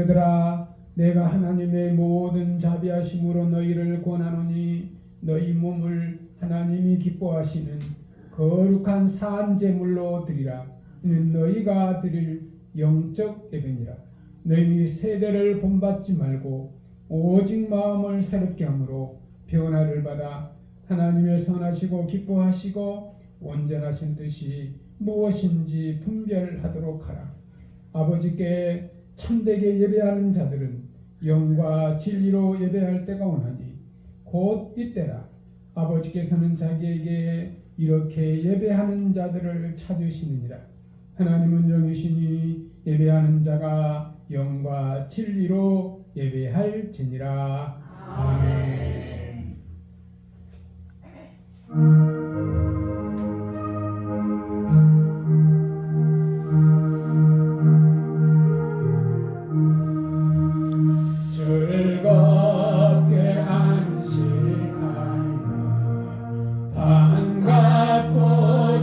너희들아, 내가 하나님의 모든 자비하심으로 너희를 권하노니 너희 몸을 하나님이 기뻐하시는 거룩한 산 제물로 드리라. 이는 너희가 드릴 영적 예배니라. 너희 세대를 본받지 말고 오직 마음을 새롭게 함으로 변화를 받아 하나님의 선하시고 기뻐하시고 온전하신 뜻이 무엇인지 분별하도록 하라. 아버지께 참되게 예배하는 자들은 영과 진리로 예배할 때가 오나니 곧 이때라. 아버지께서는 자기에게 이렇게 예배하는 자들을 찾으시느니라. 하나님은 영이시니 예배하는 자가 영과 진리로 예배할지니라. 아멘. 즐겁게 안식하는 반갑고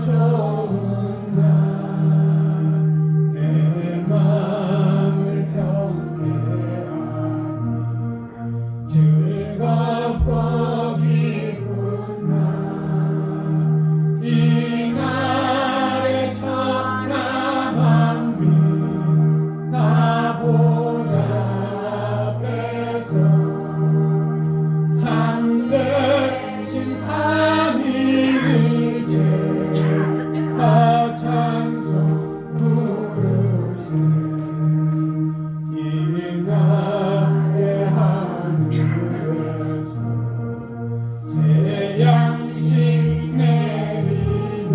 좋은 날, 내 마음을 평쾌하니 즐겁고 기쁜 날, 이 날의 천하 만민 다 보자 참되신 삼위일체 다 찬송 부르세. 이 나의 하늘에서 새 양식 내리네.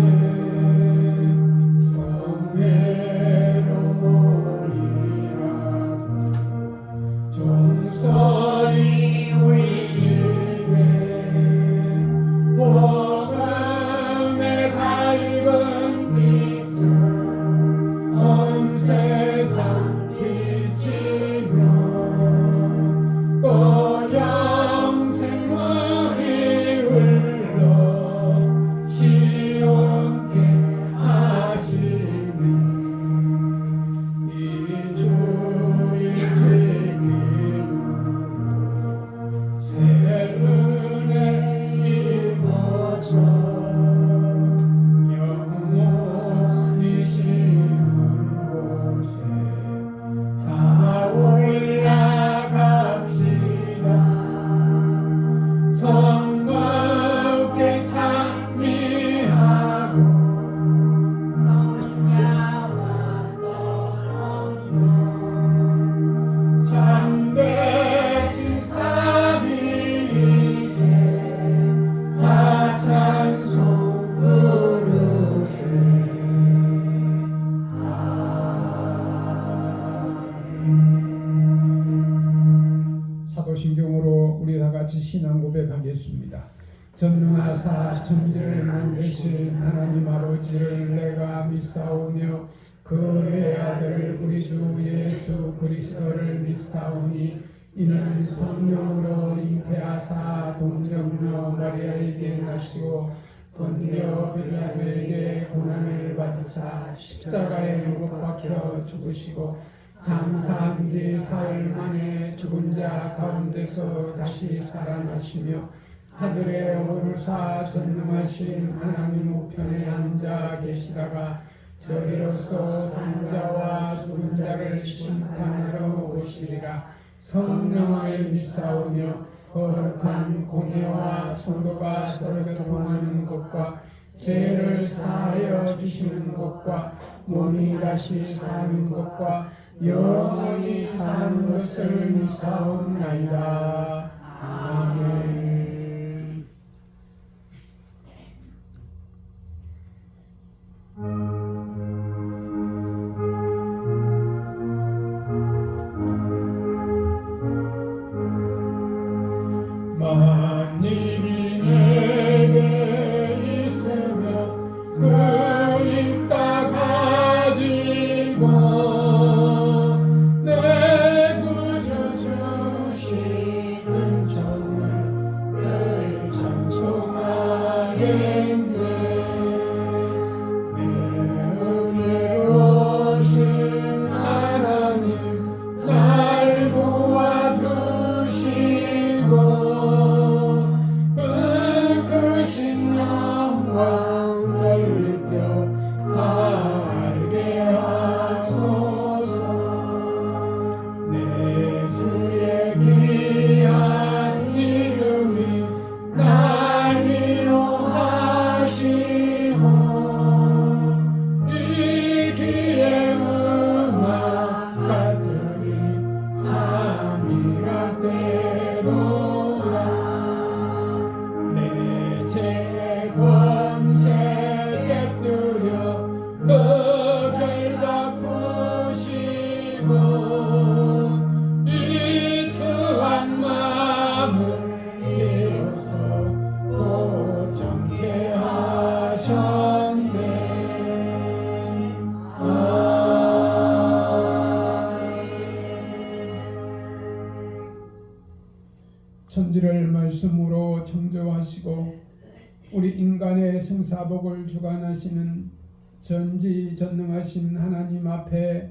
성례로 모이라고 종소리 울리네. 복음의 밝은 빛을 온 세상 비치며 또 영생물이 흘러 시온케 하시네. 이 주일 지킴으로 새 은혜 입어서 영원히 쉬는 곳에 다 올라갑시다. 성겁게 찬미하고 성야와 또 성령 참되신 삼위일체 다 찬송 부르세. 사도신경으로 우리 다같이 신앙 고백하겠습니다. 전능하사 천지를 만드신 하나님 아버지를 내가 믿사오며 그 외아들 우리 주 예수 그리스도를 믿사오니 이는 성령으로 잉태하사 동정녀 마리아에게 나시고 본디오 빌라도에게 고난을 받으사 십자가에 못 박혀 죽으시고 장사한 지 사흘 만에 죽은 자 가운데서 다시 살아나시며 하늘에 오르사 전능하신 하나님 우편에 앉아 계시다가 저리로서 산자와 죽은 자를 심판하러 오시리라. 성령을 믿사오며 거룩한 공회와 성도가 서로 교통하는 것과 죄를 사하여 주시는 것과 몸이 다시 사는 것과 영원히 사는 것을 믿사옵나이다. 아멘. 만일이 내게 있으며 그 있다 가지고 내 구주 주시는 정을 늘 찬송하겠네. 내 은혜로우신 하나님 날 천지를 말씀으로 창조하시고 우리 인간의 생사복을 주관하시는 전지전능하신 하나님 앞에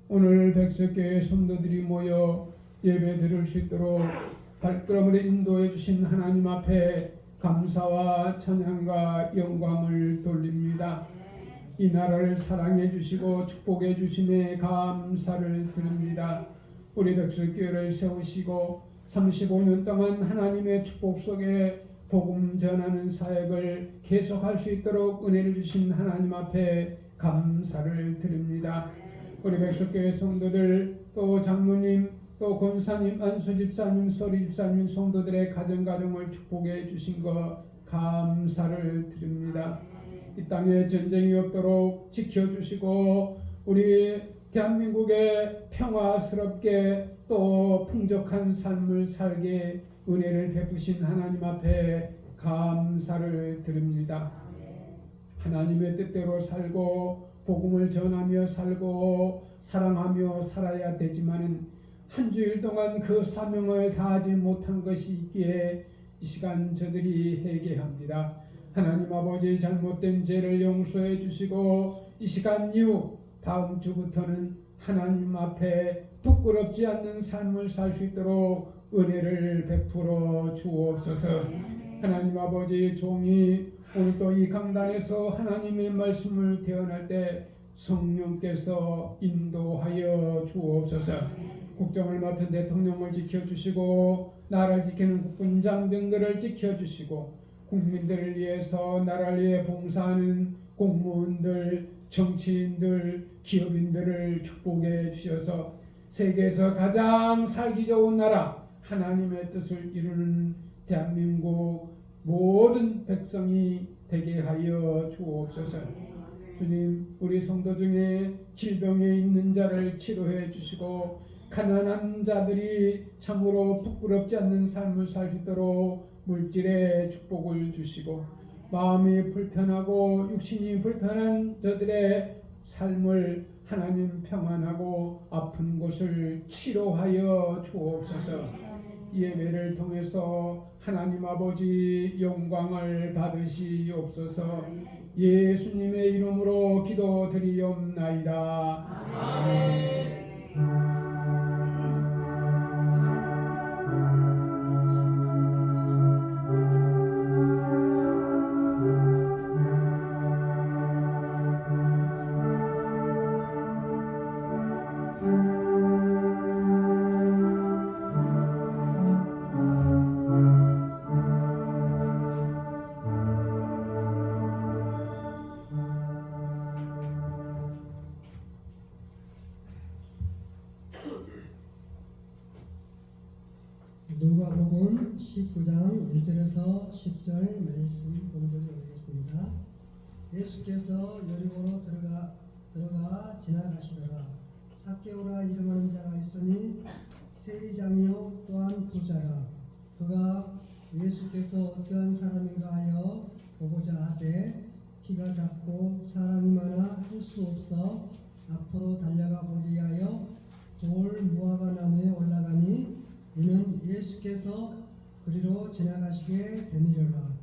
오늘 백석교회 성도들이 모여 예배 드릴 수 있도록 발걸음을 인도해 주신 하나님 앞에 감사와 찬양과 영광을 돌립니다. 이 나라를 사랑해 주시고 축복해 주심에 감사를 드립니다. 우리 백석교회를 세우시고 35년 동안 하나님의 축복 속에 복음 전하는 사역을 계속할 수 있도록 은혜를 주신 하나님 앞에 감사를 드립니다. 우리 백석교회 성도들 또 장로님 또 권사님 안수집사님 서리집사님 성도들의 가정을 축복해 주신 것 감사를 드립니다. 이 땅에 전쟁이 없도록 지켜주시고 우리 대한민국에 평화스럽게 또 풍족한 삶을 살게 은혜를 베푸신 하나님 앞에 감사를 드립니다. 하나님의 뜻대로 살고 복음을 전하며 살고 사랑하며 살아야 되지만은 한 주일 동안 그 사명을 다하지 못한 것이 있기에 이 시간 저들이 회개합니다. 하나님 아버지 잘못된 죄를 용서해 주시고 이 시간 이후 다음 주부터는 하나님 앞에 부끄럽지 않는 삶을 살 수 있도록 은혜를 베풀어 주옵소서. 하나님 아버지 종이 오늘 또 이 강단에서 하나님의 말씀을 대언할 때 성령께서 인도하여 주옵소서. 국정을 맡은 대통령을 지켜주시고 나라를 지키는 국군 장병들을 지켜주시고 국민들을 위해서 나라를 위해 봉사하는 공무원들, 정치인들, 기업인들을 축복해 주셔서 세계에서 가장 살기 좋은 나라 하나님의 뜻을 이루는 대한민국 모든 백성이 되게 하여 주옵소서. 주님, 우리 성도 중에 질병에 있는 자를 치료해 주시고 가난한 자들이 참으로 부끄럽지 않는 삶을 살 수 있도록 물질의 축복을 주시고 마음이 불편하고 육신이 불편한 저들의 삶을 하나님 평안하고 아픈 곳을 치료하여 주옵소서. 예배를 통해서 하나님 아버지 영광을 받으시옵소서. 예수님의 이름으로 기도드리옵나이다. 아멘. 누가복음 19장 1절에서 10절 말씀 공독해 오겠습니다. 예수께서 여리고로 들어가 지나가시다가 삭개오라 이름하는 자가 있으니 세리장이요 또한 부자라. 그가 예수께서 어떠한 사람인가 하여 보고자 하되 키가 작고 사람이 많아 할 수 없어 앞으로 달려가 보기 위하여 돌 무화과 나무에 올라가니 이는 예수께서 그리로 지나가시게 되니라.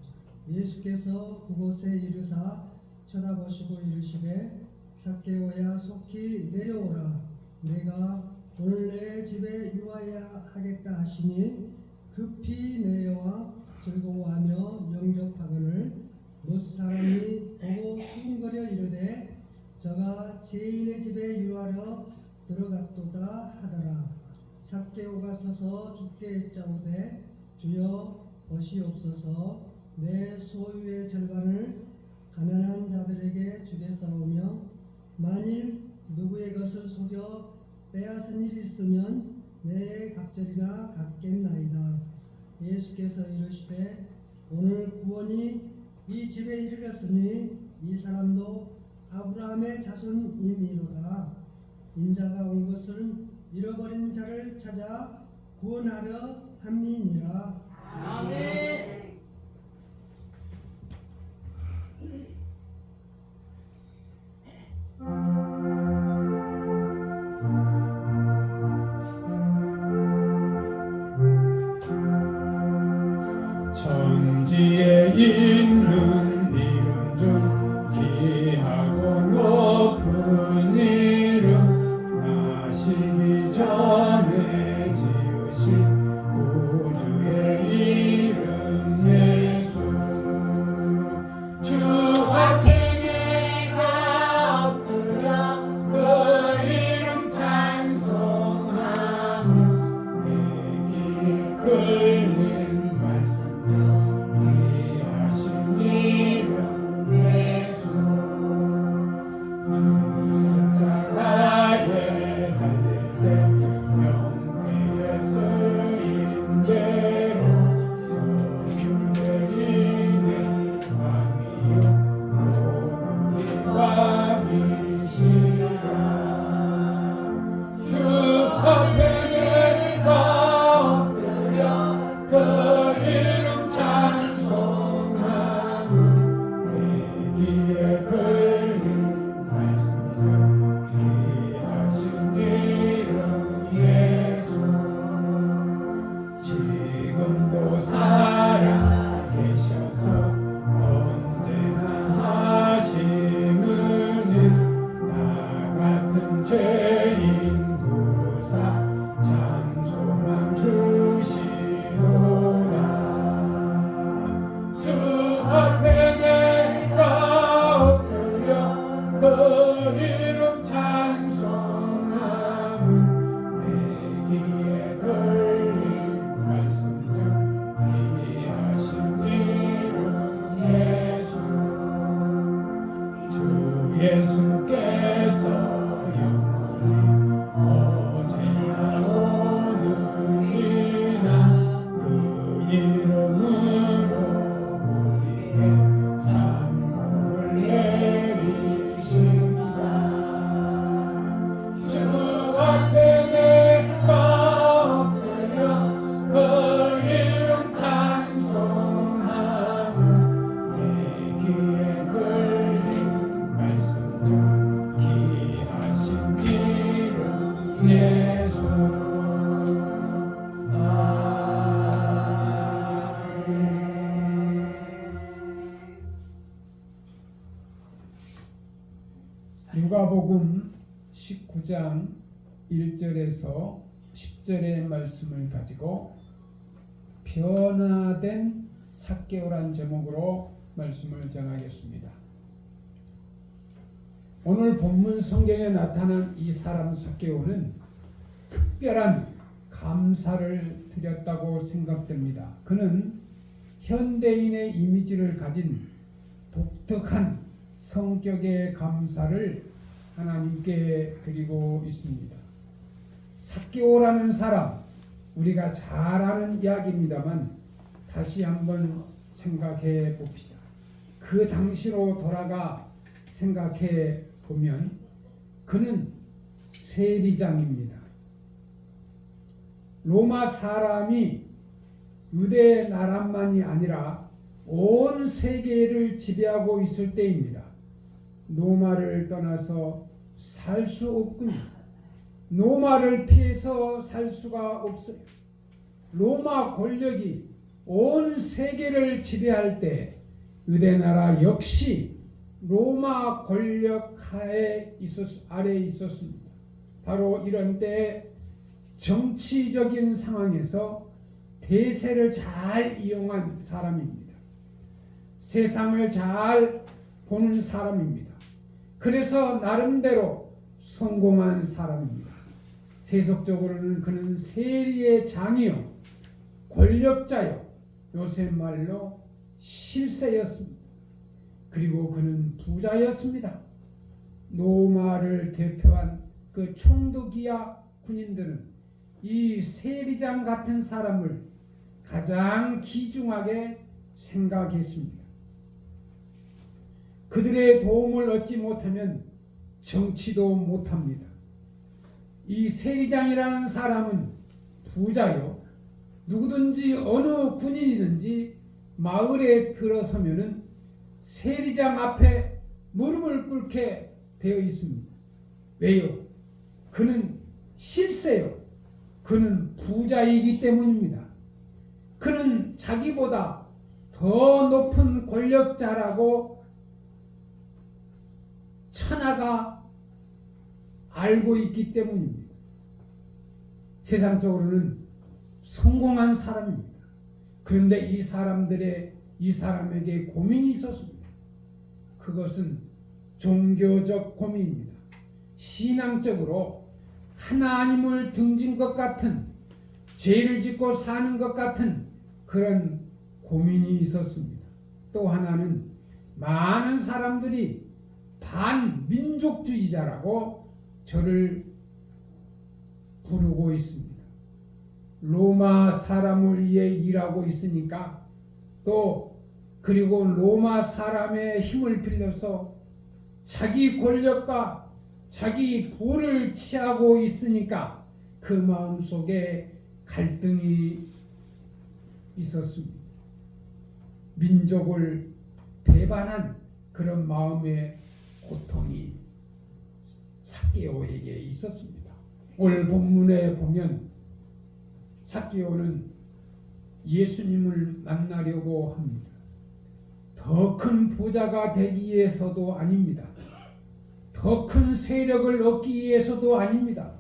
예수께서 그곳에 이르사 쳐다보시고 이르시되 삭개오야 속히 내려오라. 내가 오늘 내 집에 유하야 하겠다 하시니 급히 내려와 즐거워하며 영접하거늘 못 사람이 보고 수군거려 이르되 저가 죄인의 집에 유하러 들어갔도다 하더라. 삭개오가 서서 주께 여짜오되 주여 보시옵소서. 내 소유의 절반을 가난한 자들에게 주겠사오며 만일 누구의 것을 속여 빼앗은 일이 있으면 내 갑절이나 갚겠나이다. 예수께서 이르시되 오늘 구원이 이 집에 이르렀으니 이 사람도 아브라함의 자손임이로다. 인자가 온 것은 잃어버린 자를 찾아 구원하려 함이니라. 아멘. 내리시라. 주 앞에 내가 엎드려 그 이름 찬송하고 내 귀에 걸린 말씀들 귀하신 이름 예수. 지금도 살아계셔서 언제나 하시는 나 같은 죄인 부르사 찬송함 주시도다. 주 앞에 내가 엎드려 그 이름 찬송함은 내 귀에 걸린 말씀들 귀하신 이름 예수. 주 예수께서 영원히 어제나 오늘이나 그 이름으로 우리에게 참 복을 내리신다. 주 앞에 내가 엎드려 그 이름 찬송하고 내 귀에 걸린 말씀들 귀하신 이름 예수. 아멘. 누가복음 19장 1절에서 10절의 말씀을 가지고 변화된 삭개오란 제목으로 말씀을 전하겠습니다. 오늘 본문 성경에 나타난 이 사람 삭개오는 특별한 감사를 드렸다고 생각됩니다. 그는 현대인의 이미지를 가진 독특한 성격의 감사를 하나님께 드리고 있습니다. 삭개오라는 사람, 우리가 잘 아는 이야기입니다만 다시 한번 생각해 봅시다. 그 당시로 돌아가 생각해 보면 그는 세리장입니다. 로마 사람이 유대 나라만이 아니라 온 세계를 지배하고 있을 때입니다. 로마를 떠나서 살 수 없군요. 로마를 피해서 살 수가 없어요. 로마 권력이 온 세계를 지배할 때 유대 나라 역시 로마 권력 아래에 있었습니다. 바로 이런 때 정치적인 상황에서 대세를 잘 이용한 사람입니다. 세상을 잘 보는 사람입니다. 그래서 나름대로 성공한 사람입니다. 세속적으로는 그는 세리의 장이요, 권력자요, 요새 말로 실세였습니다. 그리고 그는 부자였습니다. 로마를 대표한 그 총독이야 군인들은 이 세리장 같은 사람을 가장 귀중하게 생각했습니다. 그들의 도움을 얻지 못하면 정치도 못합니다. 이 세리장이라는 사람은 부자요, 누구든지 어느 군인이든지 마을에 들어서면은 세리장 앞에 무릎을 꿇게 되어 있습니다. 왜요? 그는 실세요. 그는 부자이기 때문입니다. 그는 자기보다 더 높은 권력자라고 천하가 알고 있기 때문입니다. 세상적으로는 성공한 사람입니다. 그런데 이 사람에게 고민이 있었습니다. 그것은 종교적 고민입니다. 신앙적으로 하나님을 등진 것 같은, 죄를 짓고 사는 것 같은 그런 고민이 있었습니다. 또 하나는 많은 사람들이 반민족주의자라고 저를 부르고 있습니다. 로마 사람을 위해 일하고 있으니까, 또 그리고 로마 사람의 힘을 빌려서 자기 권력과 자기 부를 취하고 있으니까 그 마음 속에 갈등이 있었습니다. 민족을 배반한 그런 마음의 고통이 삭개오에게 있었습니다. 오늘 본문에 보면 삭개오는 예수님을 만나려고 합니다. 더 큰 부자가 되기 위해서도 아닙니다. 더 큰 세력을 얻기 위해서도 아닙니다.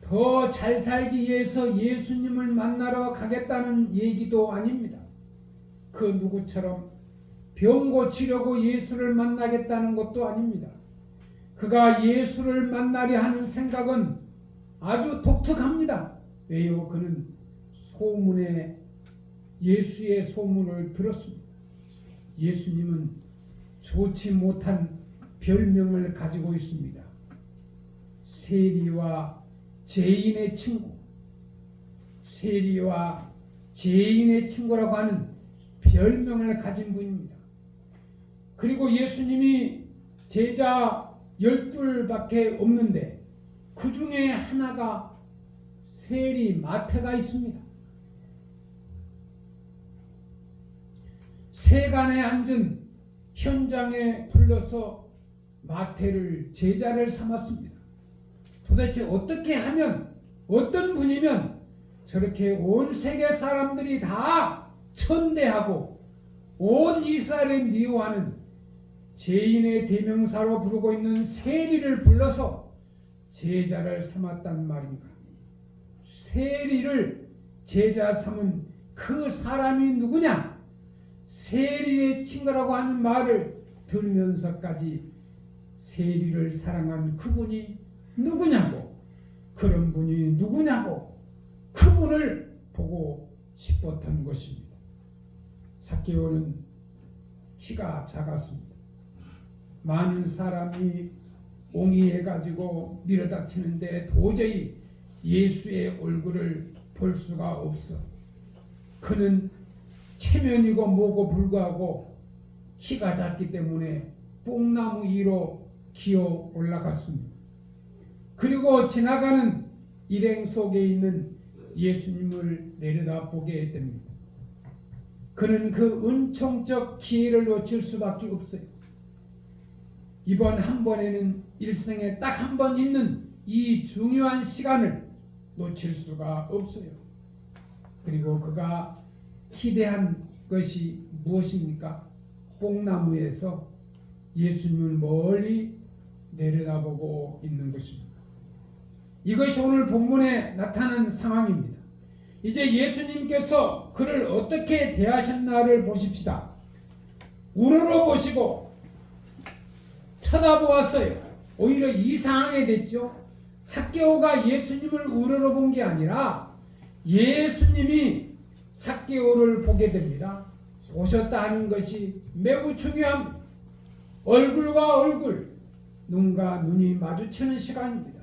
더 잘 살기 위해서 예수님을 만나러 가겠다는 얘기도 아닙니다. 그 누구처럼 병 고치려고 예수를 만나겠다는 것도 아닙니다. 그가 예수를 만나려 하는 생각은 아주 독특합니다. 왜요? 그는 예수의 소문을 들었습니다. 예수님은 좋지 못한 별명을 가지고 있습니다. 세리와 죄인의 친구, 세리와 죄인의 친구라고 하는 별명을 가진 분입니다. 그리고 예수님이 제자 12밖에 없는데 그 중에 하나가 세리 마태가 있습니다. 세간에 앉은 현장에 불러서 마태를 제자를 삼았습니다. 도대체 어떻게 하면, 어떤 분이면 저렇게 온 세계 사람들이 다 천대하고 온 이스라엘을 미워하는 죄인의 대명사로 부르고 있는 세리를 불러서 제자를 삼았단 말인가? 세리를 제자 삼은 그 사람이 누구냐? 세리의 친구라고 하는 말을 들으면서까지 세리를 사랑한 그분이 누구냐고, 그런 분이 누구냐고 그분을 보고 싶었던 것입니다. 삭개오는 키가 작았습니다. 많은 사람이 옹이해가지고 밀어닥치는데 도저히 예수의 얼굴을 볼 수가 없어. 그는 체면이고 뭐고 불구하고 키가 작기 때문에 뽕나무 위로 기어 올라갔습니다. 그리고 지나가는 일행 속에 있는 예수님을 내려다보게 됩니다. 그는 그 은총적 기회를 놓칠 수밖에 없어요. 이번 한 번에는 일생에 딱 한 번 있는 이 중요한 시간을 놓칠 수가 없어요. 그리고 그가 기대한 것이 무엇입니까? 뽕나무에서 예수님을 멀리 내려다보고 있는 것입니다. 이것이 오늘 본문에 나타난 상황입니다. 이제 예수님께서 그를 어떻게 대하셨나를 보십시다. 우러러보시고 쳐다보았어요. 오히려 이상하게 됐죠. 삭개오가 예수님을 우러러본 게 아니라 예수님이 삭개오를 보게 됩니다. 보셨다는 것이 매우 중요합니다. 얼굴과 얼굴, 눈과 눈이 마주치는 시간입니다.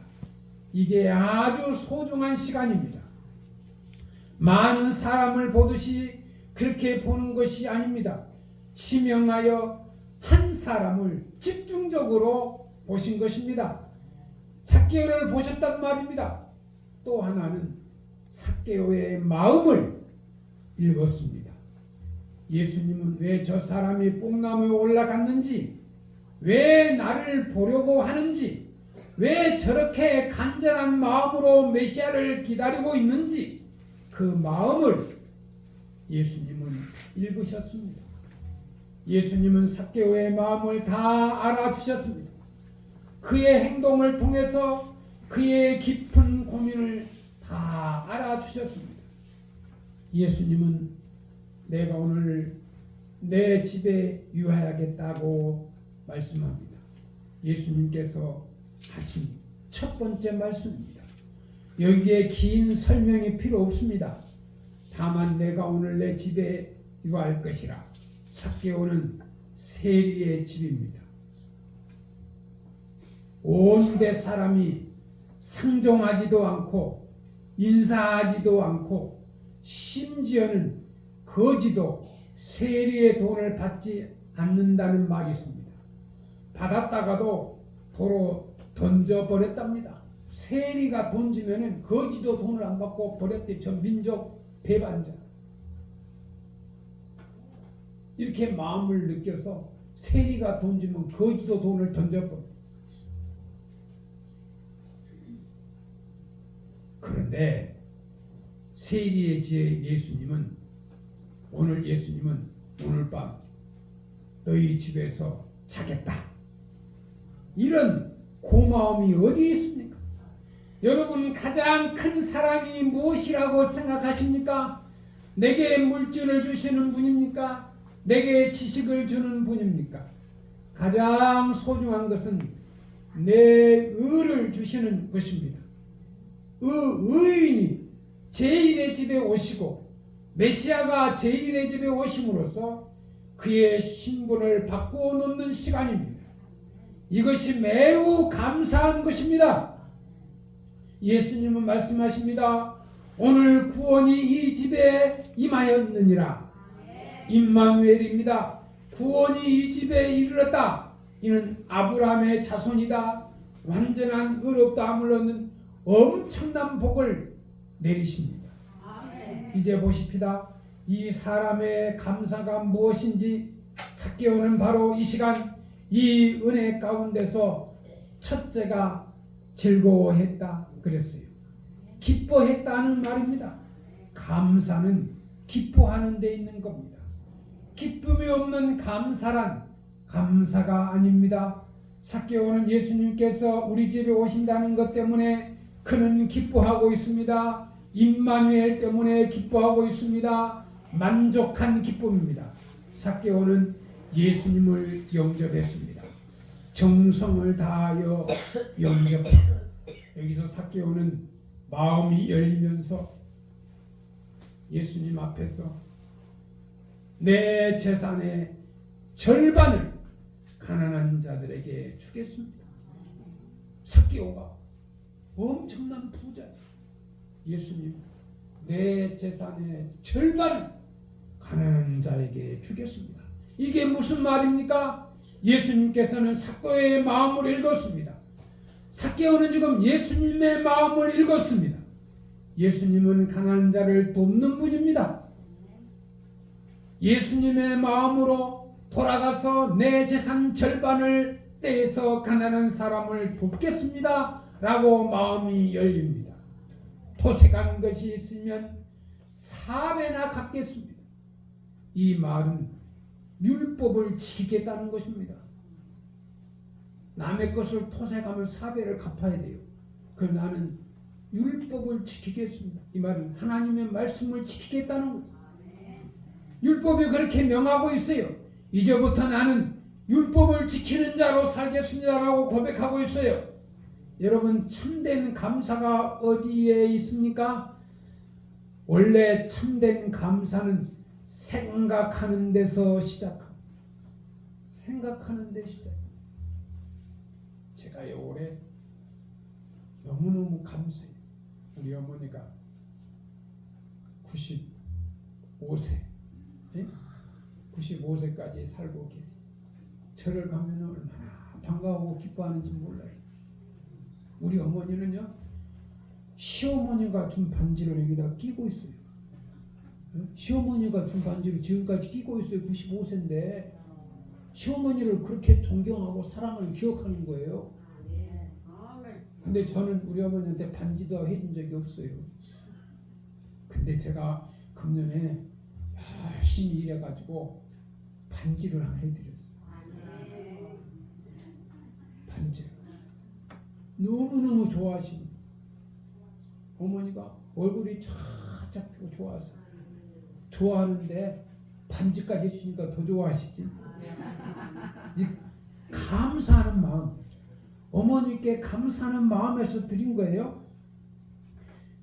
이게 아주 소중한 시간입니다. 많은 사람을 보듯이 그렇게 보는 것이 아닙니다. 지명하여 한 사람을 집중적으로 보신 것입니다. 삭개오를 보셨단 말입니다. 또 하나는 삭개오의 마음을 읽었습니다. 예수님은 왜 저 사람이 뽕나무에 올라갔는지, 왜 나를 보려고 하는지, 왜 저렇게 간절한 마음으로 메시아를 기다리고 있는지 그 마음을 예수님은 읽으셨습니다. 예수님은 삭개오의 마음을 다 알아주셨습니다. 그의 행동을 통해서 그의 깊은 고민을 다 알아주셨습니다. 예수님은 내가 오늘 내 집에 유하야겠다고 말씀합니다. 예수님께서 하신 첫 번째 말씀입니다. 여기에 긴 설명이 필요 없습니다. 다만 내가 오늘 내 집에 유할 것이라. 삭개오는 세리의 집입니다. 온 유대 사람이 상종하지도 않고 인사하지도 않고 심지어는 거지도 세리의 돈을 받지 않는다는 말이 있습니다. 받았다가도 도로 던져버렸답니다. 세리가 던지면은 거지도 돈을 안 받고 버렸대. 저 민족 배반자. 이렇게 마음을 느껴서 세리가 던지면 거지도 돈을 던져버려. 그런데 세리의 지혜 예수님은 오늘 밤 너희 집에서 자겠다. 이런 고마움이 어디 있습니까? 여러분, 가장 큰 사랑이 무엇이라고 생각하십니까? 내게 물질을 주시는 분입니까? 내게 지식을 주는 분입니까? 가장 소중한 것은 내 의를 주시는 것입니다. 의인이 죄인의 집에 오시고 메시아가 죄인의 집에 오심으로써 그의 신분을 바꾸어 놓는 시간입니다. 이것이 매우 감사한 것입니다. 예수님은 말씀하십니다. 오늘 구원이 이 집에 임하였느니라. 임마누엘입니다. 구원이 이 집에 이르렀다. 이는 아브라함의 자손이다. 완전한 의롭다함을 얻는 엄청난 복을 내리십니다. 이제 보십시다. 이 사람의 감사가 무엇인지 삭개오는 바로 이 시간 이 은혜 가운데서 첫째가 즐거워했다 그랬어요. 기뻐했다는 말입니다. 감사는 기뻐하는 데 있는 겁니다. 기쁨이 없는 감사란 감사가 아닙니다. 삭개오는 예수님께서 우리 집에 오신다는 것 때문에 그는 기뻐하고 있습니다. 임마누엘 때문에 기뻐하고 있습니다. 만족한 기쁨입니다. 삭개오는 예수님을 영접했습니다. 정성을 다하여 영접하고 여기서 삭개오는 마음이 열리면서 예수님 앞에서 내 재산의 절반을 가난한 자들에게 주겠습니다. 삭개오가 엄청난 부자예요. 예수님, 내 재산의 절반을 가난한 자에게 주겠습니다. 이게 무슨 말입니까? 예수님께서는 삭개오의 마음을 읽었습니다. 삭개오는 지금 예수님의 마음을 읽었습니다. 예수님은 가난한 자를 돕는 분입니다. 예수님의 마음으로 돌아가서 내 재산 절반을 떼서 가난한 사람을 돕겠습니다 라고 마음이 열립니다. 토색한 것이 있으면 4배나 갚겠습니다. 이 말은 율법을 지키겠다는 것입니다. 남의 것을 토색하면 4배를 갚아야 돼요. 그럼 나는 율법을 지키겠습니다. 이 말은 하나님의 말씀을 지키겠다는 거죠. 율법이 그렇게 명하고 있어요. 이제부터 나는 율법을 지키는 자로 살겠습니다라고 고백하고 있어요. 여러분, 참된 감사가 어디에 있습니까? 원래 참된 감사는 생각하는 데서 시작합니다. 생각하는 데 시작. 제가 올해 너무너무 감사해요. 우리 어머니가 95세 95세까지 살고 계세요. 절을 가면 얼마나 반가워하고 기뻐하는지 몰라요. 우리 어머니는요, 시어머니가 준 반지를 여기다 끼고 있어요. 시어머니가 준 반지를 지금까지 끼고 있어요. 95세인데 시어머니를 그렇게 존경하고 사랑을 기억하는 거예요. 근데 저는 우리 어머니한테 반지도 해준 적이 없어요. 근데 제가 금년에 열심히 일해가지고 반지를 하나 해드렸어요. 반지. 너무너무 좋아하시는 어머니가 얼굴이 쫙쫙 피고 좋아하세요. 좋아하는데 반지까지 해주니까 더 좋아하시지. 이 감사하는 마음, 어머니께 감사하는 마음에서 드린 거예요.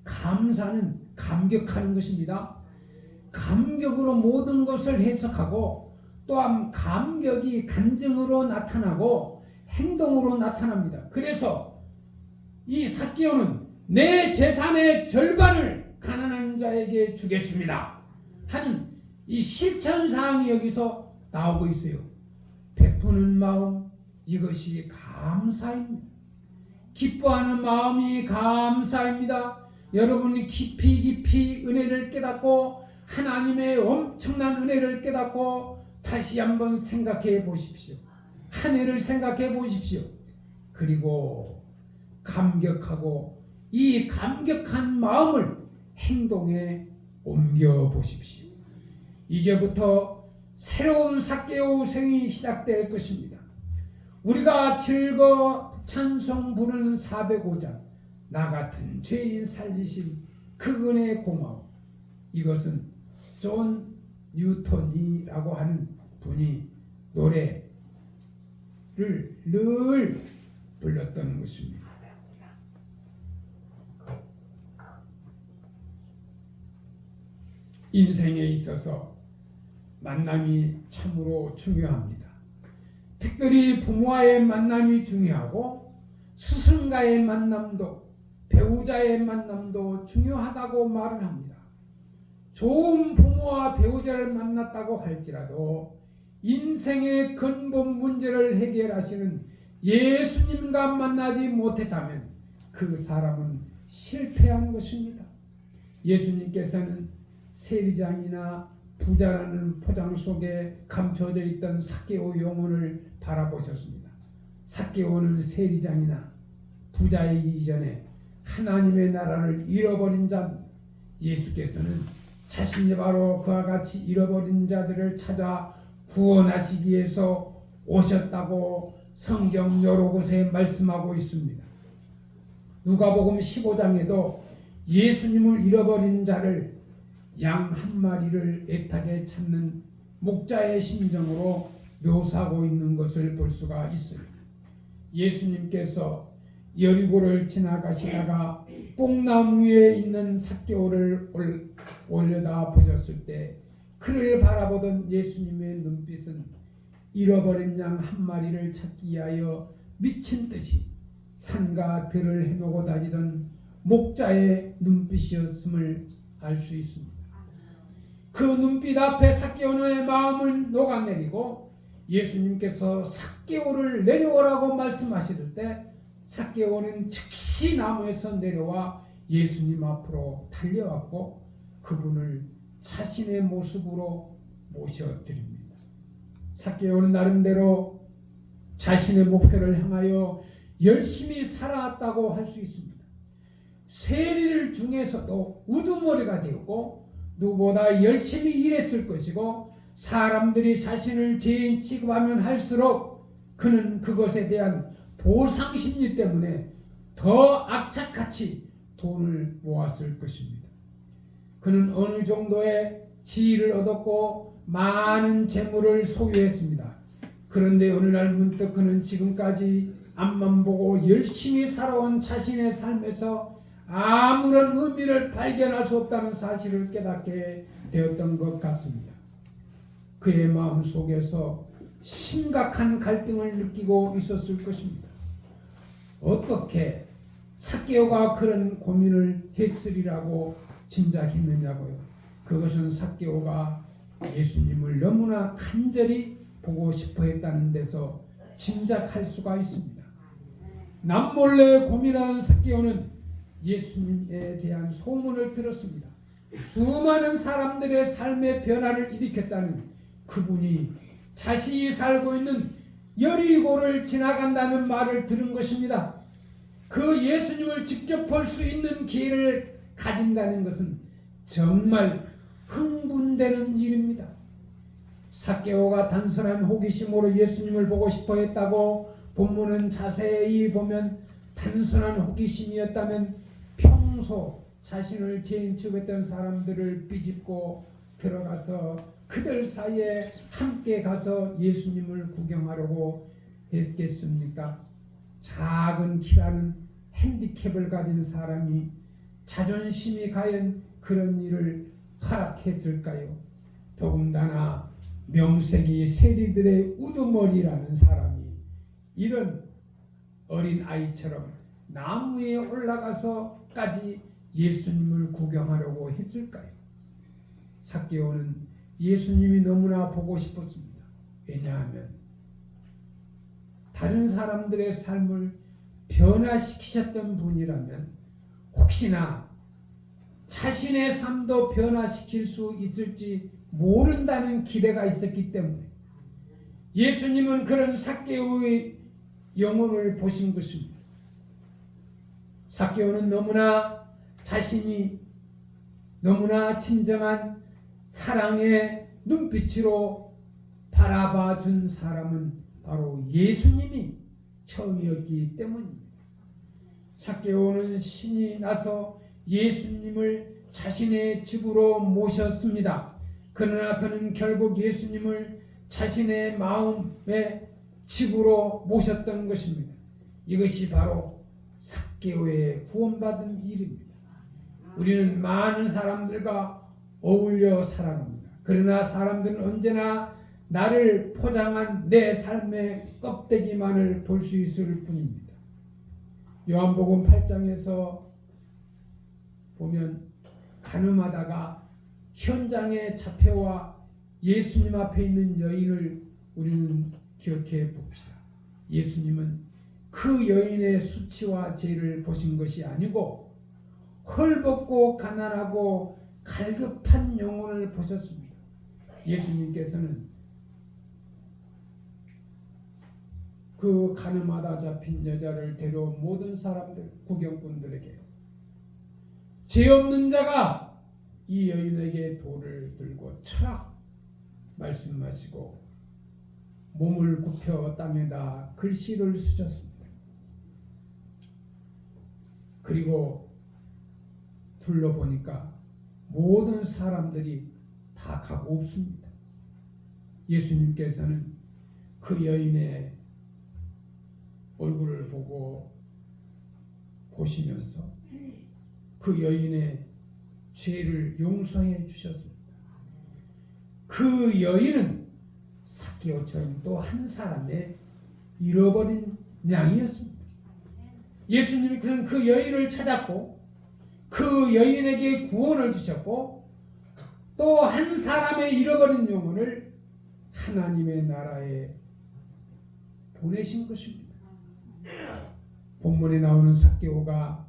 감사는 감격하는 것입니다. 감격으로 모든 것을 해석하고 또한 감격이 간증으로 나타나고 행동으로 나타납니다. 그래서 이 삭개오는 내 재산의 절반을 가난한 자에게 주겠습니다 하는 이 실천사항이 여기서 나오고 있어요. 베푸는 마음, 이것이 감사입니다. 기뻐하는 마음이 감사입니다. 여러분이 깊이 은혜를 깨닫고 하나님의 엄청난 은혜를 깨닫고 다시 한번 생각해 보십시오. 한 해를 생각해 보십시오. 그리고 감격하고 이 감격한 마음을 행동에 옮겨 보십시오. 이제부터 새로운 삭개오 생이 시작될 것입니다. 우리가 즐거 찬송 부르는 405장 나 같은 죄인 살리신 그 은혜의 고마움, 이것은 존 뉴턴이라고 하는 분이 노래를 늘 불렀던 것입니다. 인생에 있어서 만남이 참으로 중요합니다. 특별히 부모와의 만남이 중요하고 스승과의 만남도 배우자의 만남도 중요하다고 말을 합니다. 좋은 부모와 배우자를 만났다고 할지라도 인생의 근본 문제를 해결하시는 예수님과 만나지 못했다면 그 사람은 실패한 것입니다. 예수님께서는 세리장이나 부자라는 포장 속에 감춰져 있던 삭개오 영혼을 바라보셨습니다. 삭개오는 세리장이나 부자이기 전에 하나님의 나라를 잃어버린 자입니다. 예수께서는 자신이 바로 그와 같이 잃어버린 자들을 찾아 구원하시기 위해서 오셨다고 성경 여러 곳에 말씀하고 있습니다. 누가복음 15장에도 예수님을 잃어버린 자를 양 한 마리를 애타게 찾는 목자의 심정으로 묘사하고 있는 것을 볼 수가 있습니다. 예수님께서 여리고를 지나가시다가 뽕나무 위에 있는 삭개오를 올려다 보셨을 때 그를 바라보던 예수님의 눈빛은 잃어버린 양 한 마리를 찾기 위하여 미친 듯이 산과 들을 헤매고 다니던 목자의 눈빛이었음을 알 수 있습니다. 그 눈빛 앞에 삭개오의 마음을 녹아내리고 예수님께서 삭개오를 내려오라고 말씀하실 때 삭개오는 즉시 나무에서 내려와 예수님 앞으로 달려왔고 그분을 자신의 모습으로 모셔드립니다. 삭개오는 나름대로 자신의 목표를 향하여 열심히 살아왔다고 할 수 있습니다. 세리들 중에서도 우두머리가 되었고 누구보다 열심히 일했을 것이고 사람들이 자신을 죄인 취급하면 할수록 그는 그것에 대한 보상심리 때문에 더 악착같이 돈을 모았을 것입니다. 그는 어느 정도의 지위를 얻었고 많은 재물을 소유했습니다. 그런데 어느 날 문득 그는 지금까지 앞만 보고 열심히 살아온 자신의 삶에서 아무런 의미를 발견할 수 없다는 사실을 깨닫게 되었던 것 같습니다. 그의 마음 속에서 심각한 갈등을 느끼고 있었을 것입니다. 어떻게 삭개오가 그런 고민을 했으리라고 짐작했느냐고요. 그것은 삭개오가 예수님을 너무나 간절히 보고 싶어 했다는 데서 짐작할 수가 있습니다. 남몰래 고민하는 삭개오는 예수님에 대한 소문을 들었습니다. 수많은 사람들의 삶의 변화를 일으켰다는 그분이 자신이 살고 있는 여리고를 지나간다는 말을 들은 것입니다. 그 예수님을 직접 볼 수 있는 기회를 가진다는 것은 정말 흥분되는 일입니다. 삭개오가 단순한 호기심으로 예수님을 보고 싶어 했다고 본문은 자세히 보면 단순한 호기심이었다면 평소 자신을 죄인 취급했던 사람들을 비집고 들어가서 그들 사이에 함께 가서 예수님을 구경하려고 했겠습니까? 작은 키라는 핸디캡을 가진 사람이 자존심이 과연 그런 일을 허락했을까요? 더군다나 명색이 세리들의 우두머리라는 사람이 이런 어린 아이처럼 나무 위에 올라가서까지 예수님을 구경하려고 했을까요? 삭개오는 예수님이 너무나 보고 싶었습니다. 왜냐하면 다른 사람들의 삶을 변화시키셨던 분이라면 혹시나 자신의 삶도 변화시킬 수 있을지 모른다는 기대가 있었기 때문에 예수님은 그런 삭개오의 영혼을 보신 것입니다. 삭개오는 너무나 자신이 너무나 진정한 사랑의 눈빛으로 바라봐 준 사람은 바로 예수님이 처음이었기 때문입니다. 삭개오는 신이 나서 예수님을 자신의 집으로 모셨습니다. 그러나 그는 결국 예수님을 자신의 마음의 집으로 모셨던 것입니다. 이것이 바로 삭개오의 구원받은 일입니다. 우리는 많은 사람들과 어울려 살아갑니다. 그러나 사람들은 언제나 나를 포장한 내 삶의 껍데기만을 볼 수 있을 뿐입니다. 요한복음 8장에서 보면 가늠하다가 현장에 잡혀와 예수님 앞에 있는 여인을 우리는 기억해 봅시다. 예수님은 그 여인의 수치와 죄를 보신 것이 아니고 헐벗고 가난하고 갈급한 영혼을 보셨습니다. 예수님께서는 그 가늠하다 잡힌 여자를 데려온 모든 사람들, 구경꾼들에게 죄 없는 자가 이 여인에게 돌을 들고 쳐라 말씀하시고 몸을 굽혀 땅에다 글씨를 쓰셨습니다. 그리고 둘러보니까 모든 사람들이 다 가고 없습니다. 예수님께서는 그 여인의 얼굴을 보시면서 그 여인의 죄를 용서해 주셨습니다. 그 여인은 삭개오처럼 또 한 사람의 잃어버린 양이었습니다. 예수님께서는 그 여인을 찾았고 그 여인에게 구원을 주셨고 또 한 사람의 잃어버린 영혼을 하나님의 나라에 보내신 것입니다. 본문에 나오는 삭개오가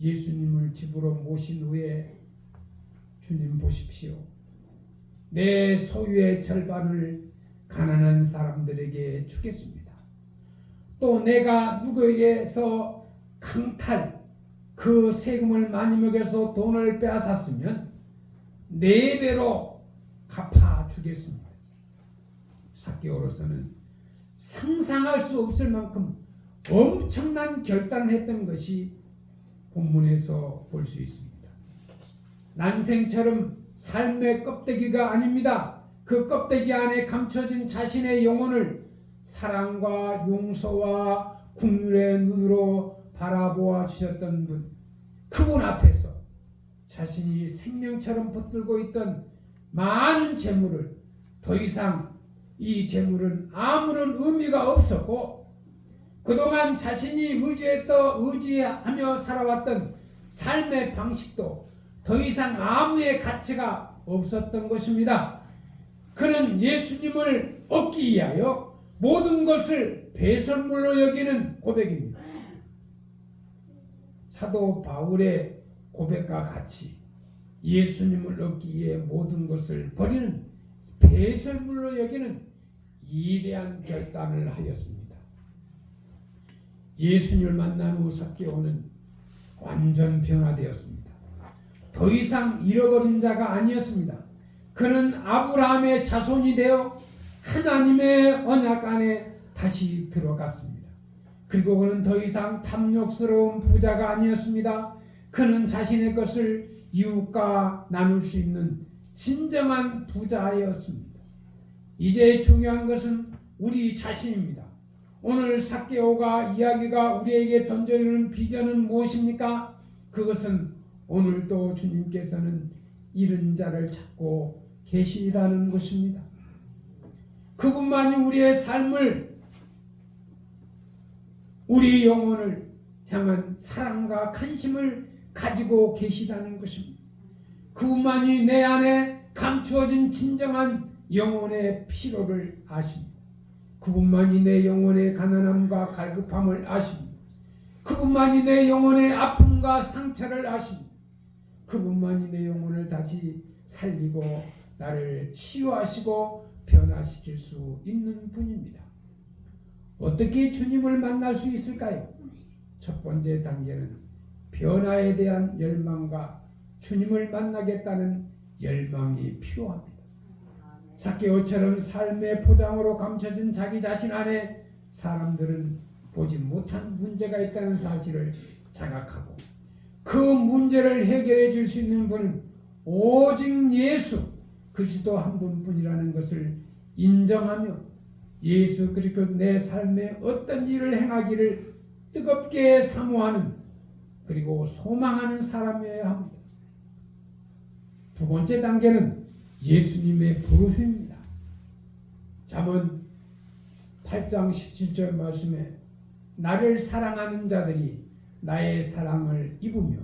예수님을 집으로 모신 후에 주님 보십시오. 내 소유의 절반을 가난한 사람들에게 주겠습니다. 또 내가 누구에게서 강탈 그 세금을 많이 먹여서 돈을 빼앗았으면 4배로 갚아주겠습니다. 삭개오로서는 상상할 수 없을 만큼 엄청난 결단을 했던 것이 본문에서 볼 수 있습니다. 난생처럼 삶의 껍데기가 아닙니다. 그 껍데기 안에 감춰진 자신의 영혼을 사랑과 용서와 국률의 눈으로 바라보아 주셨던 분, 그분 앞에서 자신이 생명처럼 붙들고 있던 많은 재물을 더 이상 이 재물은 아무런 의미가 없었고 그동안 자신이 의지하며 살아왔던 삶의 방식도 더 이상 아무의 가치가 없었던 것입니다. 그는 예수님을 얻기 위하여 모든 것을 배설물로 여기는 고백입니다. 사도 바울의 고백과 같이 예수님을 얻기 위해 모든 것을 버리는 배설물로 여기는 위대한 결단을 하였습니다. 예수님을 만난 후 삭개오는 완전 변화되었습니다. 더 이상 잃어버린 자가 아니었습니다. 그는 아브라함의 자손이 되어 하나님의 언약 안에 다시 들어갔습니다. 그리고 그는 더 이상 탐욕스러운 부자가 아니었습니다. 그는 자신의 것을 이웃과 나눌 수 있는 진정한 부자였습니다. 이제 중요한 것은 우리 자신입니다. 오늘 삭개오가 이야기가 우리에게 던져주는 비전은 무엇입니까? 그것은 오늘도 주님께서는 잃은 자를 찾고 계시다는 것입니다. 그분만이 우리의 삶을, 우리 영혼을 향한 사랑과 관심을 가지고 계시다는 것입니다. 그분만이 내 안에 감추어진 진정한 영혼의 피로를 아십니다. 그분만이 내 영혼의 가난함과 갈급함을 아십니다. 그분만이 내 영혼의 아픔과 상처를 아십니다. 그분만이 내 영혼을 다시 살리고 나를 치유하시고 변화시킬 수 있는 분입니다. 어떻게 주님을 만날 수 있을까요? 첫 번째 단계는 변화에 대한 열망과 주님을 만나겠다는 열망이 필요합니다. 삭개오처럼 삶의 포장으로 감춰진 자기 자신 안에 사람들은 보지 못한 문제가 있다는 사실을 자각하고 그 문제를 해결해 줄 수 있는 분은 오직 예수 그리스도 한 분뿐이라는 것을 인정하며 예수 그리스도 내 삶에 어떤 일을 행하기를 뜨겁게 사모하는 그리고 소망하는 사람이어야 합니다. 두 번째 단계는 예수님의 부르심입니다. 잠언 8장 17절 말씀에 나를 사랑하는 자들이 나의 사랑을 입으며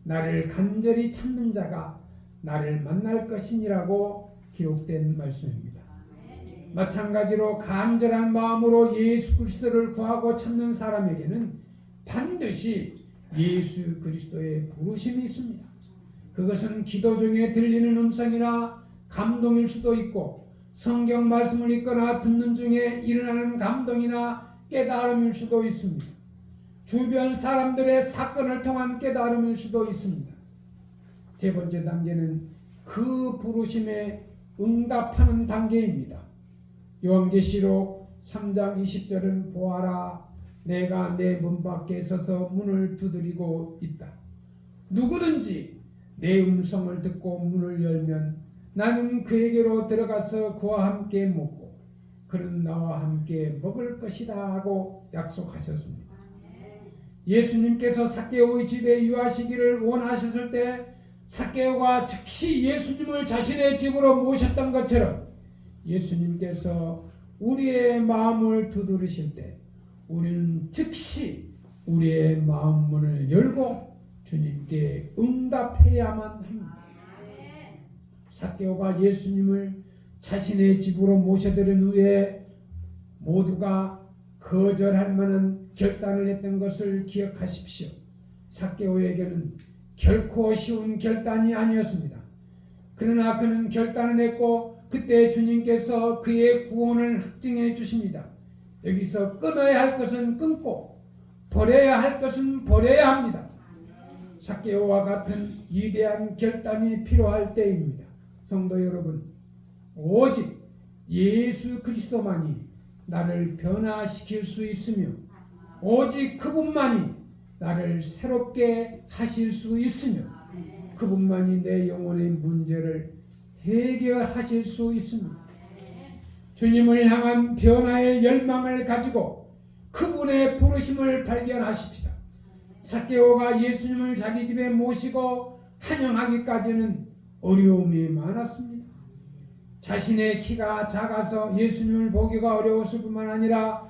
나를 간절히 찾는 자가 나를 만날 것이니라고 기록된 말씀입니다. 마찬가지로 간절한 마음으로 예수 그리스도를 구하고 찾는 사람에게는 반드시 예수 그리스도의 부르심이 있습니다. 그것은 기도 중에 들리는 음성이나 감동일 수도 있고 성경 말씀을 읽거나 듣는 중에 일어나는 감동이나 깨달음일 수도 있습니다. 주변 사람들의 사건을 통한 깨달음일 수도 있습니다. 세 번째 단계는 그 부르심에 응답하는 단계입니다. 요한계시록 3장 20절은 보아라 내가 내 문 밖에 서서 문을 두드리고 있다. 누구든지 내 음성을 듣고 문을 열면 나는 그에게로 들어가서 그와 함께 먹고 그는 나와 함께 먹을 것이다 하고 약속하셨습니다. 예수님께서 삭개오의 집에 유하시기를 원하셨을 때 삭개오가 즉시 예수님을 자신의 집으로 모셨던 것처럼 예수님께서 우리의 마음을 두드리실 때 우리는 즉시 우리의 마음 문을 열고 주님께 응답해야만 합니다. 삭개오가 예수님을 자신의 집으로 모셔들인 후에 모두가 거절할 만한 결단을 했던 것을 기억하십시오. 삭개오에게는 결코 쉬운 결단이 아니었습니다. 그러나 그는 결단을 했고 그때 주님께서 그의 구원을 확증해 주십니다. 여기서 끊어야 할 것은 끊고 버려야 할 것은 버려야 합니다. 삭개오와 같은 위대한 결단이 필요할 때입니다. 성도 여러분, 오직 예수 그리스도만이 나를 변화시킬 수 있으며 오직 그분만이 나를 새롭게 하실 수 있으며 그분만이 내 영혼의 문제를 해결하실 수 있습니다. 주님을 향한 변화의 열망을 가지고 그분의 부르심을 발견하십시다. 삭개오가 예수님을 자기 집에 모시고 환영하기까지는 어려움이 많았습니다. 자신의 키가 작아서 예수님을 보기가 어려웠을 뿐만 아니라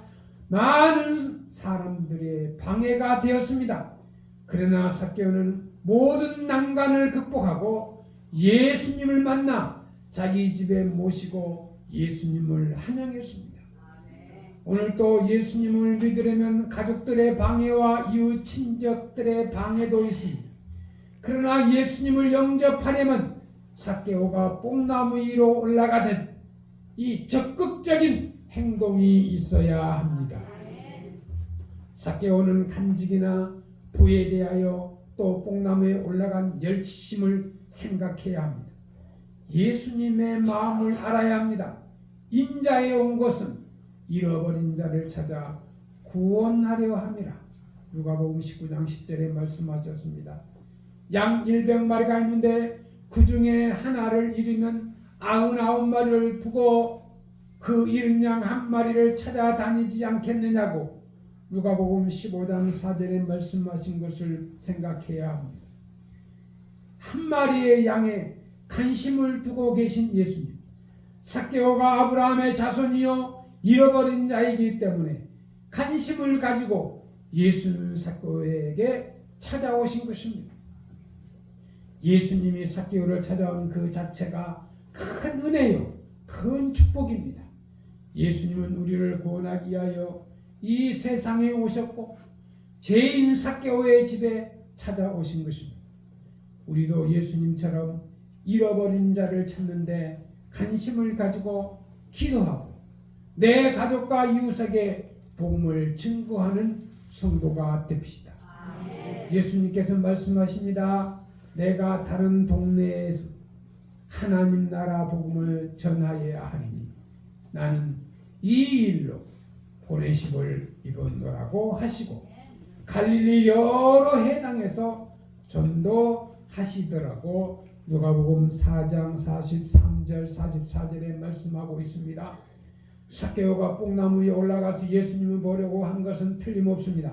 많은 사람들의 방해가 되었습니다. 그러나 삭개오는 모든 난관을 극복하고 예수님을 만나 자기 집에 모시고 예수님을 환영했습니다. 오늘 또 예수님을 믿으려면 가족들의 방해와 이웃 친척들의 방해도 있습니다. 그러나 예수님을 영접하려면 삭개오가 뽕나무 위로 올라가듯 이 적극적인 행동이 있어야 합니다. 삭개오는 간직이나 부에 대하여 또 뽕나무에 올라간 열심을 생각해야 합니다. 예수님의 마음을 알아야 합니다. 인자에 온 것은 잃어버린 자를 찾아 구원하려 함이라. 누가복음 19장 10절에 말씀하셨습니다. 양 100마리가 있는데 그 중에 하나를 잃으면 99마리를 두고 그 잃은 양 한 마리를 찾아다니지 않겠느냐고 누가복음 15장 4절에 말씀하신 것을 생각해야 합니다. 한 마리의 양에 관심을 두고 계신 예수님. 삭개오가 아브라함의 자손이요 잃어버린 자이기 때문에 관심을 가지고 예수는 삭개오에게 찾아오신 것입니다. 예수님이 삭개오를 찾아온 그 자체가 큰 은혜요, 큰 축복입니다. 예수님은 우리를 구원하기 위하여 이 세상에 오셨고 죄인 삭개오의 집에 찾아오신 것입니다. 우리도 예수님처럼 잃어버린 자를 찾는데 관심을 가지고 기도하고 내 가족과 이웃에게 복음을 증거하는 성도가 됩시다. 예수님께서 말씀하십니다. 내가 다른 동네에 하나님 나라 복음을 전하여야 하리니 나는 이 일로 보내심을 입었노라고 하시고 갈릴리 여러 해당에서 전도하시더라고 누가복음 4장 43절 44절에 말씀하고 있습니다. 삭개오가 뽕나무 위에 올라가서 예수님을 보려고 한 것은 틀림없습니다.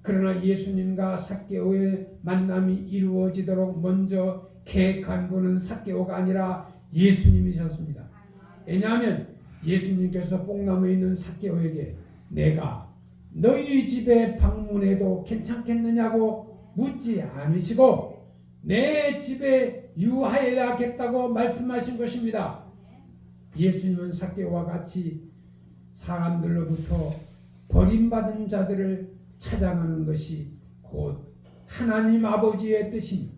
그러나 예수님과 삭개오의 만남이 이루어지도록 먼저 계획한 분은 삭개오가 아니라 예수님이셨습니다. 왜냐하면 예수님께서 뽕나무에 있는 삭개오에게 내가 너희 집에 방문해도 괜찮겠느냐고 묻지 않으시고 내 집에 유하여야겠다고 말씀하신 것입니다. 예수님은 삭개오와 같이 사람들로부터 버림받은 자들을 찾아가는 것이 곧 하나님 아버지의 뜻입니다.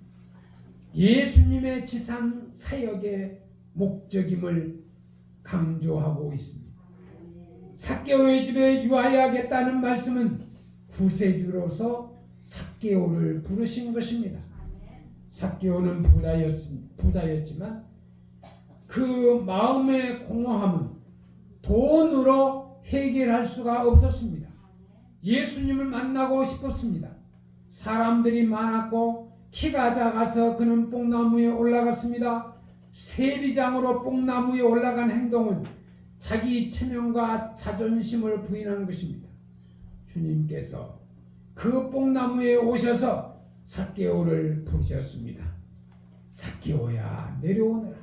예수님의 지상 사역의 목적임을 강조하고 있습니다. 삭개오의 집에 유하여야겠다는 말씀은 구세주로서 삭개오를 부르신 것입니다. 삭개오는 부자였지만 그 마음의 공허함은 돈으로 해결할 수가 없었습니다. 예수님을 만나고 싶었습니다. 사람들이 많았고 키가 작아서 그는 뽕나무에 올라갔습니다. 세리장으로 뽕나무에 올라간 행동은 자기 체면과 자존심을 부인하는 것입니다. 주님께서 그 뽕나무에 오셔서 삭개오를 부르셨습니다. 삭개오야 내려오너라.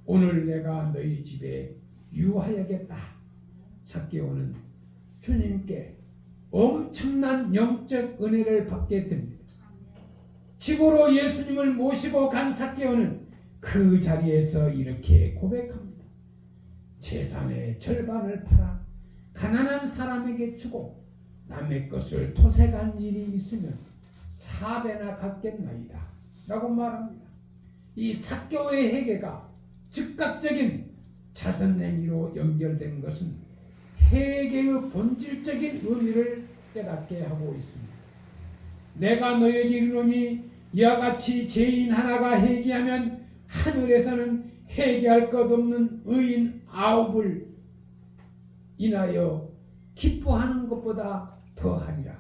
오늘 내가 너희 집에 유하여야겠다. 삭개오는 주님께 엄청난 영적 은혜를 받게 됩니다. 집으로 예수님을 모시고 간 삭개오는 그 자리에서 이렇게 고백합니다. 재산의 절반을 팔아 가난한 사람에게 주고 남의 것을 토색한 일이 있으면 4배나 갚겠나이다 라고 말합니다. 이 삭개오의 회개가 즉각적인 자선행위로 연결된 것은 회개의 본질적인 의미를 깨닫게 하고 있습니다. 내가 너에게 이르노니 이와 같이 죄인 하나가 회개하면 하늘에서는 회개할 것 없는 의인 9을 인하여 기뻐하는 것보다 더하리라.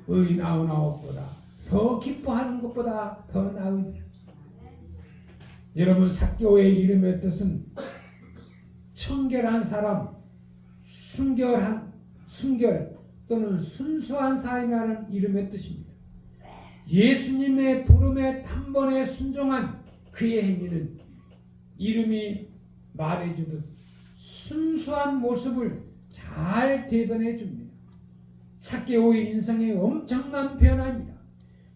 의인 99보다 더 기뻐하는 것보다 더 나으리라. 여러분, 삭개오의 이름의 뜻은 청결한 사람, 순결 또는 순수한 사람이라는 이름의 뜻입니다. 예수님의 부름에 단번에 순종한 그의 행위는 이름이 말해주듯 순수한 모습을 잘 대변해 줍니다. 삭개오의 인생의 엄청난 변화입니다.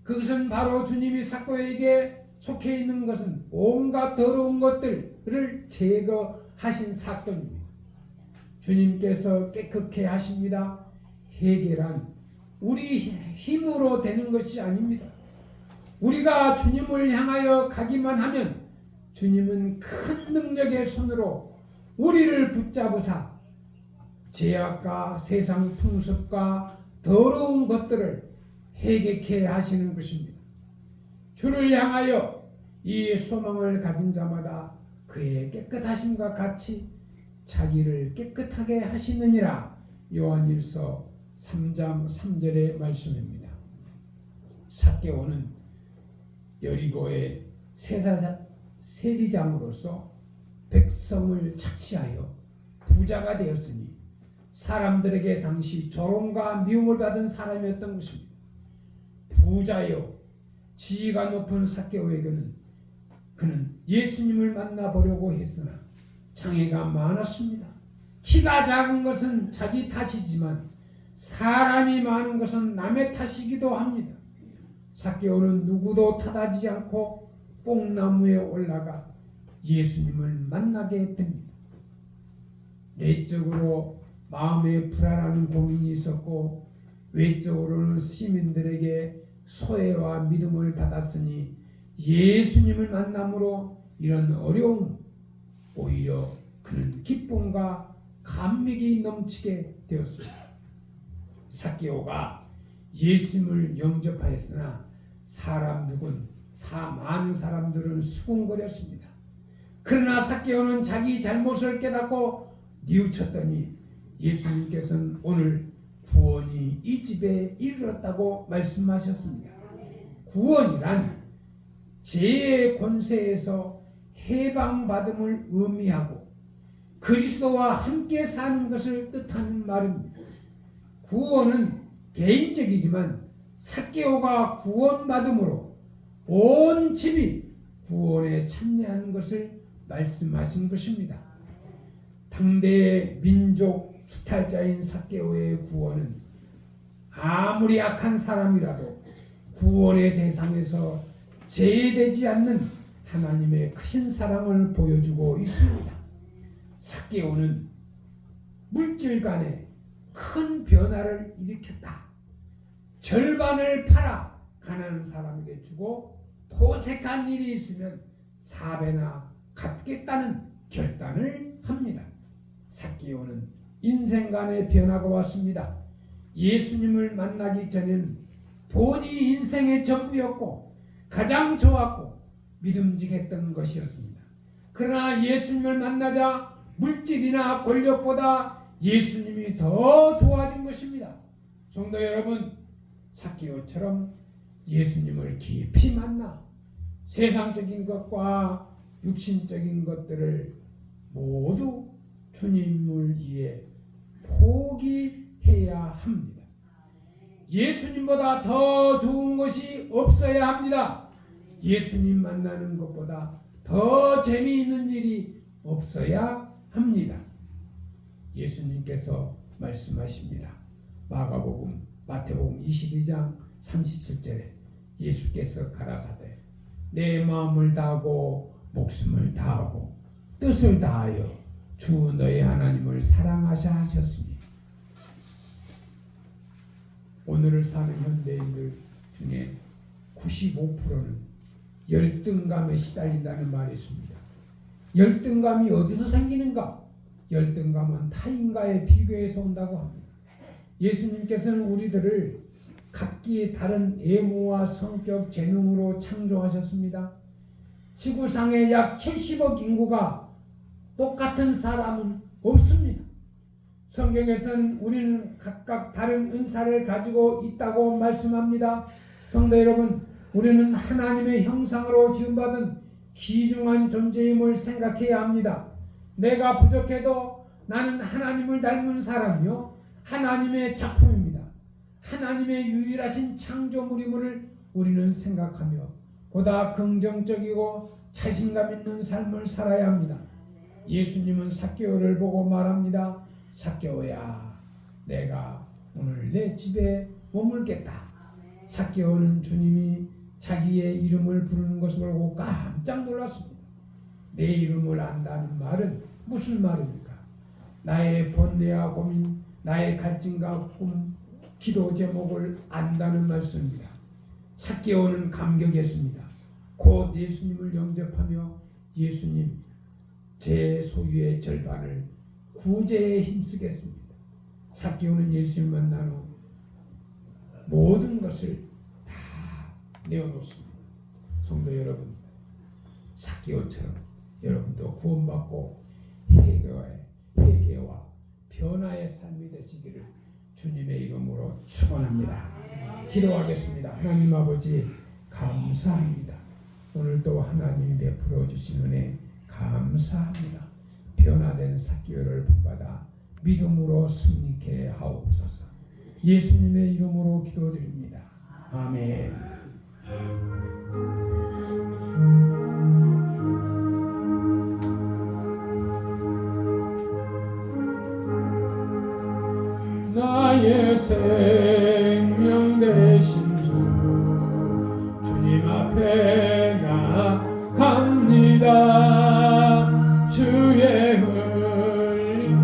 그것은 바로 주님이 삭개오에게 속해 있는 것은 온갖 더러운 것들을 제거하신 사건입니다. 주님께서 깨끗게 하십니다. 회개란 우리 힘으로 되는 것이 아닙니다. 우리가 주님을 향하여 가기만 하면 주님은 큰 능력의 손으로 우리를 붙잡으사 죄악과 세상 풍습과 더러운 것들을 회개케 하시는 것입니다. 주를 향하여 이 소망을 가진 자마다 그의 깨끗하심과 같이 자기를 깨끗하게 하시느니라. 요한일서 3장 3절의 말씀입니다. 삭개오는 여리고의 세리장으로서 백성을 착취하여 부자가 되었으니 사람들에게 당시 조롱과 미움을 받은 사람이었던 것입니다. 부자요 지위가 높은 삭개오에게는 그는 예수님을 만나보려고 했으나 장애가 많았습니다. 키가 작은 것은 자기 탓이지만 사람이 많은 것은 남의 탓이기도 합니다. 삭개오는 누구도 탓하지 않고 뽕나무에 올라가 예수님을 만나게 됩니다. 내적으로 마음에 불안한 고민이 있었고 외적으로는 시민들에게 소외와 믿음을 받았으니 예수님을 만남으로 이런 어려움 오히려 그는 기쁨과 감격이 넘치게 되었습니다. 삭개오가 예수님을 영접하였으나 많은 사람들은 수군거렸습니다. 그러나 삭개오는 자기 잘못을 깨닫고 뉘우쳤더니 예수님께서는 오늘 구원이 이 집에 이르렀다고 말씀하셨습니다. 구원이란 죄의 권세에서 해방받음을 의미하고 그리스도와 함께 사는 것을 뜻하는 말입니다. 구원은 개인적이지만 삭개오가 구원받음으로 온 집이 구원에 참여하는 것을 말씀하신 것입니다. 당대의 민족 수탈자인 삭개오의 구원은 아무리 악한 사람이라도 구원의 대상에서 제외되지 않는 하나님의 크신 사랑을 보여주고 있습니다. 삭개오는 물질 간에 큰 변화를 일으켰다. 절반을 팔아 가난한 사람에게 주고 도색한 일이 있으면 4배나 갚겠다는 결단을 합니다. 삭개오는 인생 간의 변화가 왔습니다. 예수님을 만나기 전에는 돈이 인생의 전부였고 가장 좋았고 믿음직했던 것이었습니다. 그러나 예수님을 만나자 물질이나 권력보다 예수님이 더 좋아진 것입니다. 성도 여러분, 삭개오처럼 예수님을 깊이 만나 세상적인 것과 육신적인 것들을 모두 주님을 위해 포기해야 합니다. 예수님보다 더 좋은 것이 없어야 합니다. 예수님 만나는 것보다 더 재미있는 일이 없어야 합니다. 예수님께서 말씀하십니다. 마태복음 22장 37절에 예수께서 가라사대 내 마음을 다하고 목숨을 다하고 뜻을 다하여 주 너의 하나님을 사랑하셔 하셨으니 오늘을 사는 현대인들 중에 95%는 열등감에 시달린다는 말이 있습니다. 열등감이 어디서 생기는가? 열등감은 타인과의 비교에서 온다고 합니다. 예수님께서는 우리들을 각기 다른 외모와 성격, 재능으로 창조하셨습니다. 지구상에 약 70억 인구가 똑같은 사람은 없습니다. 성경에서는 우리는 각각 다른 은사를 가지고 있다고 말씀합니다. 성도 여러분, 우리는 하나님의 형상으로 지음받은 귀중한 존재임을 생각해야 합니다. 내가 부족해도 나는 하나님을 닮은 사람이요 하나님의 작품입니다. 하나님의 유일하신 창조물임을 우리는 생각하며 보다 긍정적이고 자신감 있는 삶을 살아야 합니다. 예수님은 삭개오를 보고 말합니다. 삭개오야, 내가 오늘 내 집에 머물겠다. 삭개오는 주님이 자기의 이름을 부르는 것을 보고 깜짝 놀랐습니다. 내 이름을 안다는 말은 무슨 말입니까? 나의 번뇌와 고민, 나의 갈증과 꿈, 기도 제목을 안다는 말씀입니다. 삭개오는 감격했습니다. 곧 예수님을 영접하며 예수님, 제 소유의 절반을 구제에 힘쓰겠습니다. 삭개오는 예수님 만난 후 모든 것을 다 내어놓습니다. 성도 여러분, 삭개오처럼 여러분도 구원받고 회개와 변화의 삶이 되시기를 주님의 이름으로 축원합니다. 기도하겠습니다. 하나님 아버지 감사합니다. 오늘도 하나님이 베풀어 주신 은혜 감사합니다. 변화된 삭개오를 본받아 믿음으로 승리케 하옵소서. 예수님의 이름으로 기도드립니다. 아멘. 나의 생명 되신 주 주님 앞에 나갑니다. 주의 흘린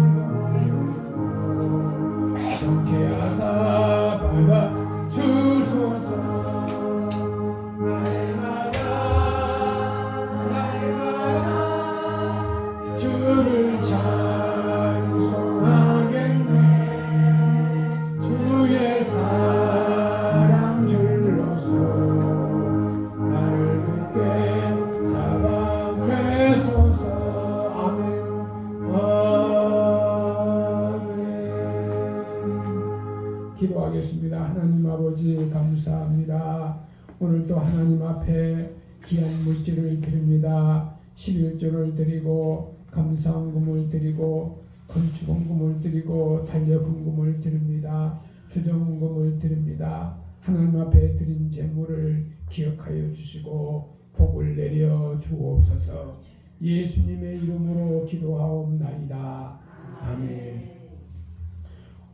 할렐루야. 하나님 아버지 감사합니다. 오늘 또 하나님 앞에 귀한 물질을 드립니다. 11조를 드리고 감사헌금을 드리고 건축헌금을 드리고 달력헌금을 드립니다. 주정헌금을 드립니다. 하나님 앞에 드린 재물을 기억하여 주시고 복을 내려 주옵소서. 예수님의 이름으로 기도하옵나이다. 아멘.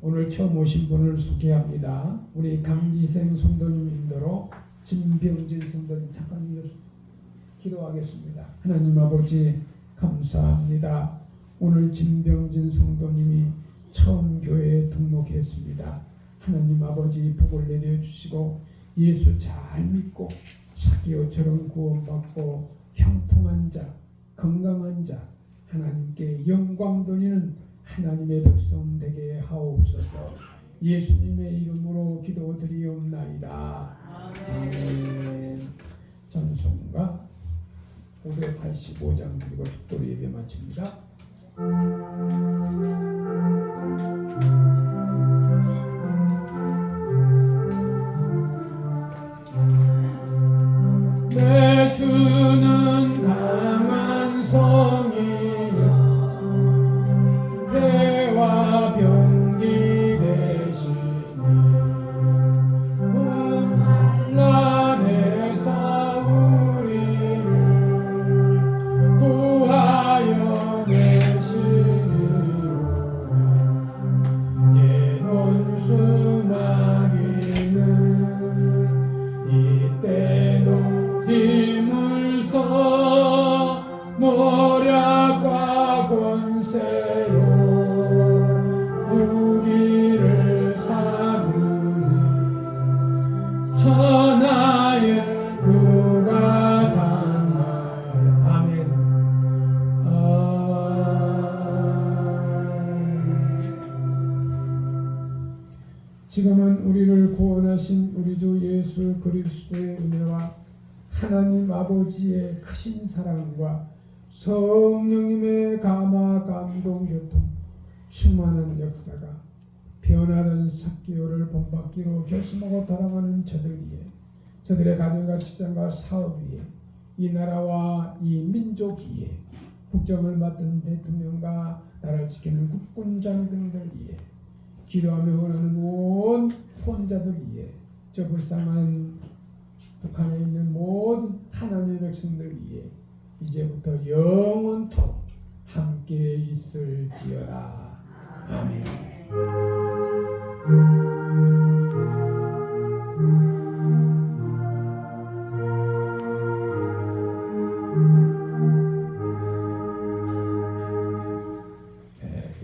오늘 처음 오신 분을 소개합니다. 우리 강기생 성도님 인도로 진병진 성도님 잠깐 기도하겠습니다. 하나님 아버지 감사합니다. 오늘 진병진 성도님이 처음 교회에 등록했습니다. 하나님 아버지 복을 내려주시고 예수 잘 믿고 사기오처럼 구원받고 형통한 자, 건강한 자, 하나님께 영광 돌리는 하나님의 백성 되게 하옵소서. 예수님의 이름으로 기도드리옵나이다. 아멘. 찬송가 585장 그리고 축도 예배 마칩니다. 내 주는 강한 성이여 해와 병기 되시니 환난에서 우리를 구하여 내시리로다. 예논수 마귀는 이때도 힘을 써 노력과 권세로 우리를 삼으니 천하의 누가 당하여. 아멘. 지금은 우리를 구원하신 우리 주 예수 그리스도의 은혜와 하나님 아버지의 크신 사랑과 성령님의 감화 감동 교통 충만한 역사가 변화된 삭개오를 본받기로 결심하고 돌아가는 저들 위에, 저들의 가정과 직장과 사업 위에, 이 나라와 이 민족 위에, 국정을 맡은 대통령과 나라를 지키는 국군 장병들 위에, 기도하며 원하는 온 후원자들 위에, 저 불쌍한 북한에 있는 모든 하나님의 백성들 위에 이제부터 영원토록 함께 있을지어다. 아멘.